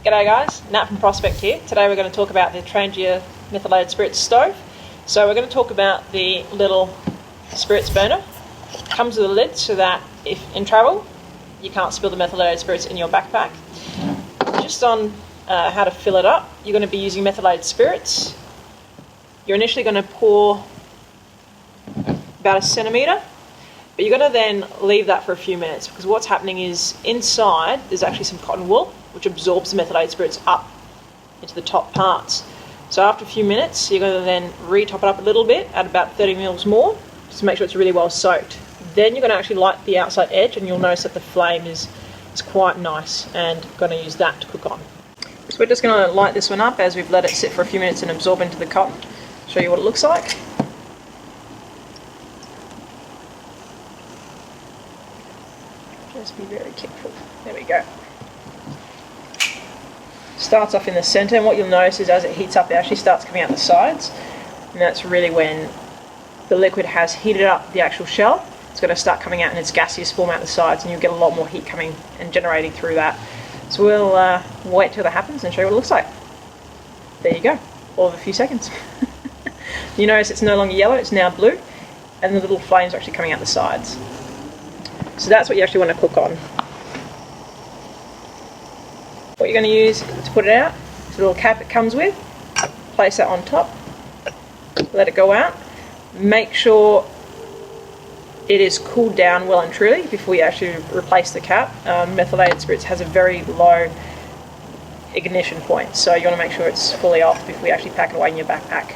G'day guys, Nat from Prospect here. Today we're going to talk about the Trangia methylated spirits stove. So we're going to talk about the little spirits burner. It comes with a lid so that if in travel you can't spill the methylated spirits in your backpack. Just on how to fill it up, you're going to be using methylated spirits. You're initially going to pour about a centimetre, but you're going to then leave that for a few minutes, because what's happening is inside there's actually some cotton wool which absorbs the methylated spirits up into the top parts. So after a few minutes you're going to then re-top it up a little bit, add about 30 mils more, just to make sure it's really well soaked. Then you're going to actually light the outside edge, and you'll notice that the flame is quite nice, and going to use that to cook on. So we're just going to light this one up as we've let it sit for a few minutes and absorb into the cotton. Show you what it looks like. Just be very careful. There we go. Starts off in the centre, and what you'll notice is as it heats up it actually starts coming out the sides, and that's really when the liquid has heated up the actual shell. It's going to start coming out in its gaseous form out the sides, and you'll get a lot more heat coming and generating through that. So we'll wait till that happens and show you what it looks like. There you go, all of a few seconds. You notice it's no longer yellow, it's now blue, and the little flames are actually coming out the sides. So that's what you actually want to cook on. What you're going to use to put it out is a little cap it comes with. Place that on top, let it go out. Make sure it is cooled down well and truly before you actually replace the cap. Methylated spirits has a very low ignition point, so you want to make sure it's fully off before you actually pack it away in your backpack.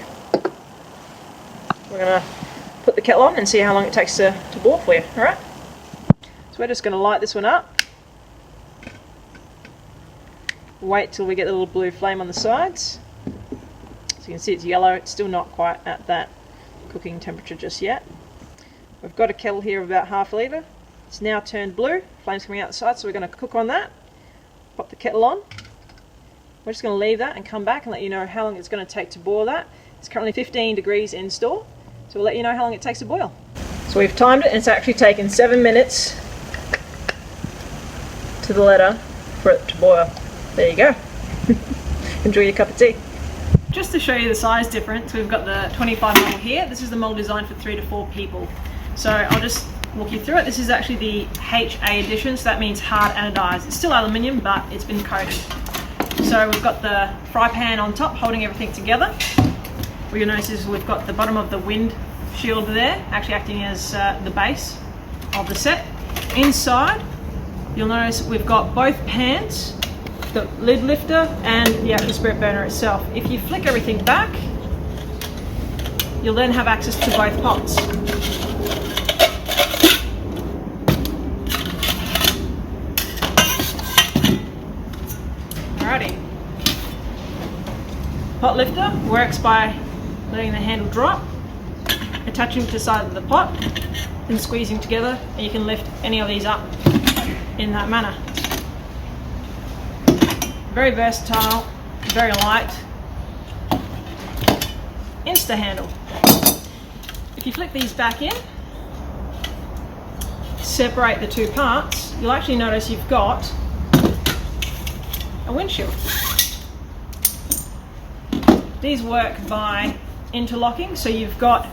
We're going to put the kettle on and see how long it takes to boil for you. Alright? So we're just going to light this one up. Wait till we get the little blue flame on the sides. So you can see it's yellow, it's still not quite at that cooking temperature just yet. We've got a kettle here of about half a litre. It's now turned blue, flames coming out the side, so we're going to cook on that. Pop the kettle on. We're just going to leave that and come back and let you know how long it's going to take to boil that. It's currently 15 degrees in store, so we'll let you know how long it takes to boil. So we've timed it, and it's actually taken 7 minutes to the letter for it to boil. There you go. Enjoy your cup of tea. Just to show you the size difference, we've got the 25 model here. This is the model designed for 3 to 4 people. So I'll just walk you through it. This is actually the HA edition, so that means hard anodized. It's still aluminium, but it's been coated. So we've got the fry pan on top holding everything together. What you'll notice is we've got the bottom of the windshield there, actually acting as the base of the set. Inside, you'll notice we've got both pans, the lid lifter and the actual spirit burner itself. If you flick everything back, you'll then have access to both pots. Alrighty. Pot lifter works by letting the handle drop, attaching to the side of the pot, then squeezing together, and you can lift any of these up in that manner. Very versatile, very light. Insta handle. If you flick these back in, separate the two parts, you'll actually notice you've got a windshield. These work by interlocking, so you've got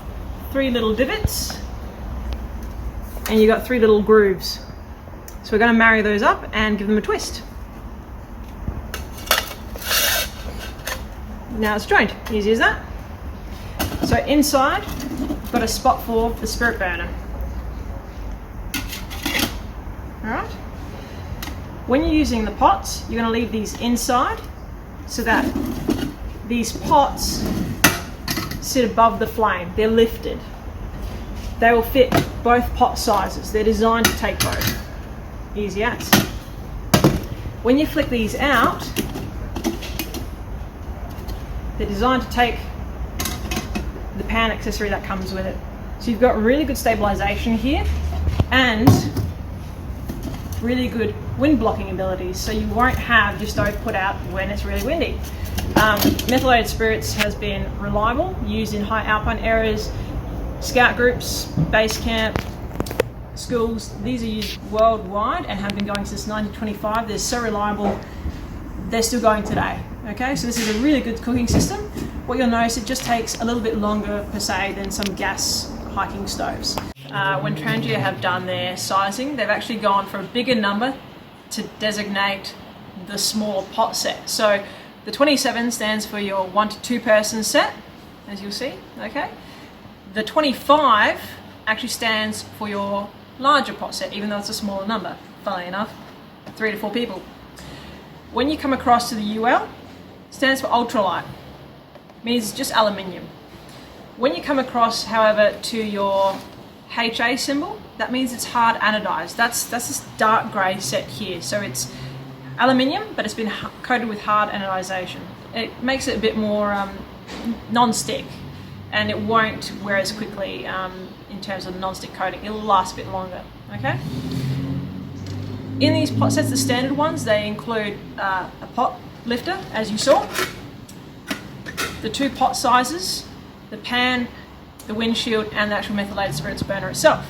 3 little divots and you've got 3 little grooves. So we're going to marry those up and give them a twist. Now it's joined, easy as that. So inside, we've got a spot for the spirit burner. Alright. When you're using the pots, you're going to leave these inside so that these pots sit above the flame. They're lifted. They will fit both pot sizes. They're designed to take both. Easy as. When you flick these out, they're designed to take the pan accessory that comes with it. So you've got really good stabilization here and really good wind blocking abilities, so you won't have your stove put out when it's really windy. Methylated spirits has been reliable, used in high alpine areas, scout groups, base camp, schools. These are used worldwide and have been going since 1925. They're so reliable they're still going today. Okay, so this is a really good cooking system. What you'll notice, it just takes a little bit longer per se than some gas hiking stoves. When Trangia have done their sizing, they've actually gone for a bigger number to designate the smaller pot set. So the 27 stands for your 1 to 2 person set, as you'll see, okay? The 25 actually stands for your larger pot set, even though it's a smaller number, funnily enough, 3 to 4 people. When you come across to the UL, it stands for ultralight, means just aluminium. When you come across, however, to your HA symbol, that means it's hard anodized. That's this dark grey set here. So it's aluminium, but it's been coated with hard anodization. It makes it a bit more non-stick, and it won't wear as quickly in terms of non-stick coating. It'll last a bit longer, okay? In these pot sets, the standard ones, they include a pot lifter, as you saw, the 2 pot sizes, the pan, the windshield, and the actual methylated spirits burner itself.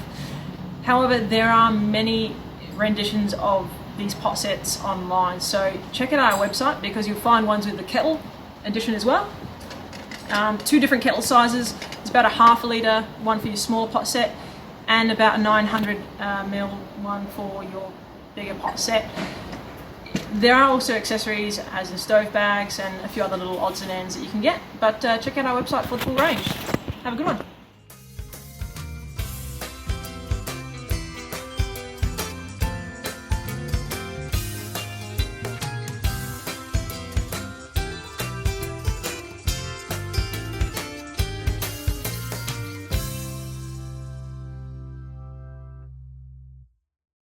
However, there are many renditions of these pot sets online, so check out our website because you'll find ones with the kettle edition as well. 2 different kettle sizes. It's about a half a litre one for your small pot set, and about a 900 ml one for your bigger pot set. There are also accessories as in stove bags and a few other little odds and ends that you can get, but check out our website for the full range. Have a good one.